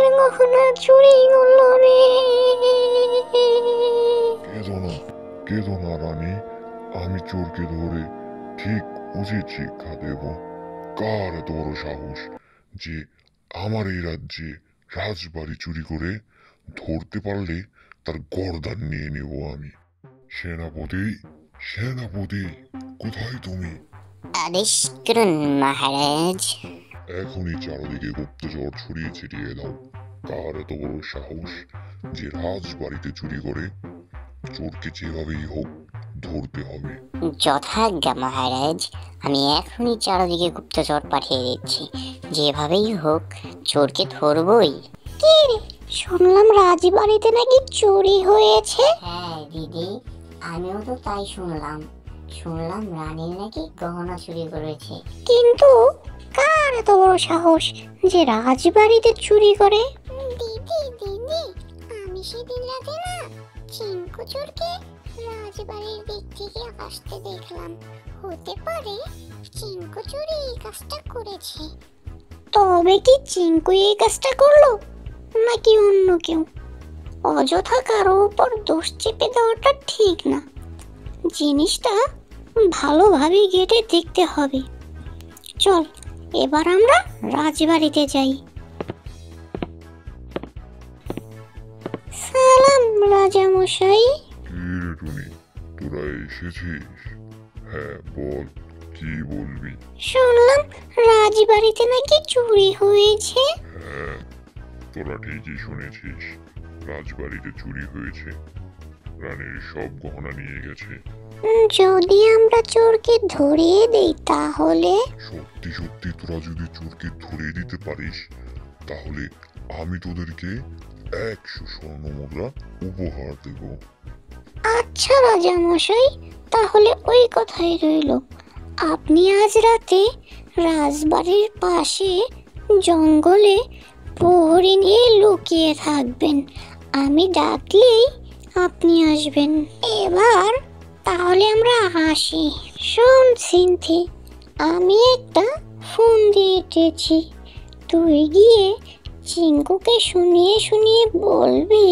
রানীর গহনা চুরি করলো রে। কেঁদো না, কেঁদো না রানী, আমি চোরকে ধরে ঠিক উচিত শিক্ষা দেব। কার এত বড় সাহস যে আমার এই রাজ্যে রাজবাড়ি চুরি করে? ধরতে পারলে তার গর্দান নিয়ে নেব আমি। সেনাপতি, সেনাপতি, কোথায় তুমি? আদেশ করুন মহারাজ। এখনই চারদিকে গুপ্তচর ছড়িয়ে ছিটিয়ে দাও। কার এত বড় সাহস যে রাজবাড়িতে চুরি করে? চোরকে যেভাবেই হোক ধরতে হবে। যথাজ্ঞা মহারাজ, আমি এখনই চারদিকে গুপ্তচর পাঠিয়ে দিচ্ছি। যেভাবেই হোক চোরকে ধরবই। কি রে, শুনলাম রাজবাড়িতে নাকি চুরি হয়েছে। হ্যাঁ দিদি, আমিও তো তাই শুনলাম। শুনলাম রানীর নাকি গহনা চুরি করেছে। কিন্তু কার এত বড় সাহস যে রাজবাড়িতে চুরি করে? দিদি দিদি, আমি সেদিন রাতে না চিঙ্কু চোরকে রাজবাড়ির দিক থেকে আসতে দেখলাম। হতে পারে চিঙ্কু চুরি এই কাজটা করেছে। তবে কি চিঙ্কু এই কাজটা করলো নাকি অন্য কেউ? অযথা কারো উপর দোষ চেপে দেওয়াটা ঠিক না। জিনিসটা ভালোভাবে ঘেঁটে দেখতে হবে। চল এবার আমরা রাজবাড়িতে যাই। সালাম রাজামশাই। কি রে টুনি, তোরা এসেছিস? হ্যাঁ বল, কি বলবি? শুনলাম রাজবাড়িতে নাকি চুরি হয়েছে। হ্যাঁ, তোরা ঠিকই শুনেছিস, রাজবাড়িতে চুরি হয়েছে। রানীর সব গহনা নিয়ে গেছে। যদি আমরা চোরকে ধরিয়ে দেই তাহলে? সত্যি সত্যি তোরা যদি চোরকে ধরিয়ে দিতে পারিস তাহলে আমি তোদেরকে 100 স্বর্ণ মুদ্রা উপহার দেব। আচ্ছা রাজামশাই, তাহলে ওই কথাই রইল। আপনি আজ রাতে রাজবাড়ির পাশে জঙ্গলে প্রহরী নিয়ে লুকিয়ে থাকবেন। আমি ডাকলেই আপনি আসবেন। এবার তাহলে আমরা আসি। শোন সিনথি, আমি একটা ফোন দিয়ে এঁটেছি। তুই গিয়ে চিঙ্কুকে শুনিয়ে শুনিয়ে বলবি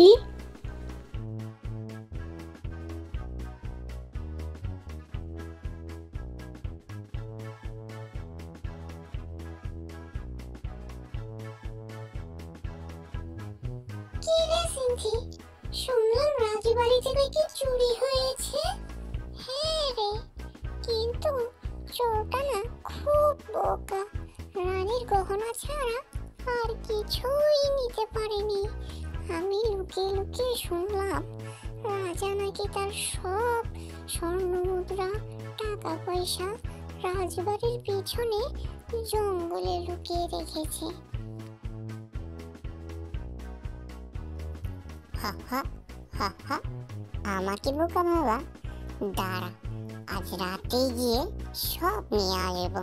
কি রে সিনথি, শুনলাম রাজবাড়িতে নাকি চুরি হয়েছে। হ্যাঁ রে, কিন্তু চোরটা না খুব বোকা। রানীর গহনা ছাড়া আর কিছুই নিতে পারেনি। আমি লুকিয়ে লুকিয়ে শুনলাম রাজা নাকি তার সব স্বর্ণ মুদ্রা, টাকা পয়সা রাজবাড়ির পিছনে জঙ্গলে লুকিয়ে রেখেছে। হা হা হা হা, আমাকে বোকা বাবা, দাঁড়া, আজ রাতে গিয়ে সব নিয়ে আসবো।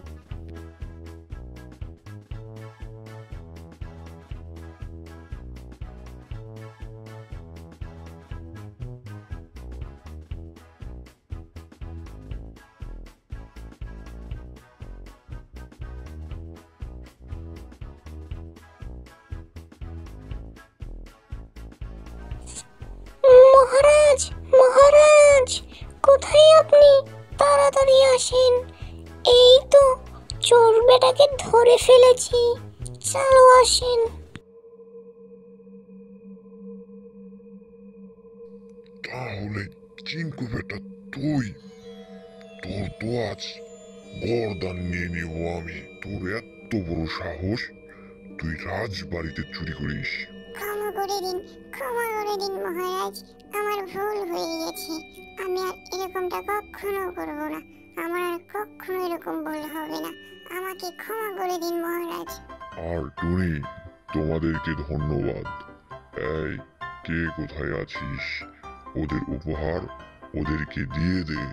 মহারাজ, মহারাজ, কোথায় আপনি? তাড়াতাড়ি আসেন। এই তো চোর বেটাকে ধরে ফেলেছি। চলো আসেন। তাহলে চিঙ্কু বেটা, তুই, তোর তো আজ গর্দান নিয়ে নেব আমি। তোর এত বড় সাহস, তুই রাজবাড়িতে চুরি করিস? ক্ষমা করে দিন, ক্ষমা করে দিন মহারাজ, আমার ভুল হয়ে গেছে। আমি আর এরকমটা কখনো করব না। আমার আর কখনো এরকম ভুল হবে না। আমাকে ক্ষমা করে দিন মহারাজ। আর টুনি, তোমাদেরকে ধন্যবাদ। এই, কে কোথায় আছিস? ওদের উপহার ওদেরকে দিয়ে দে।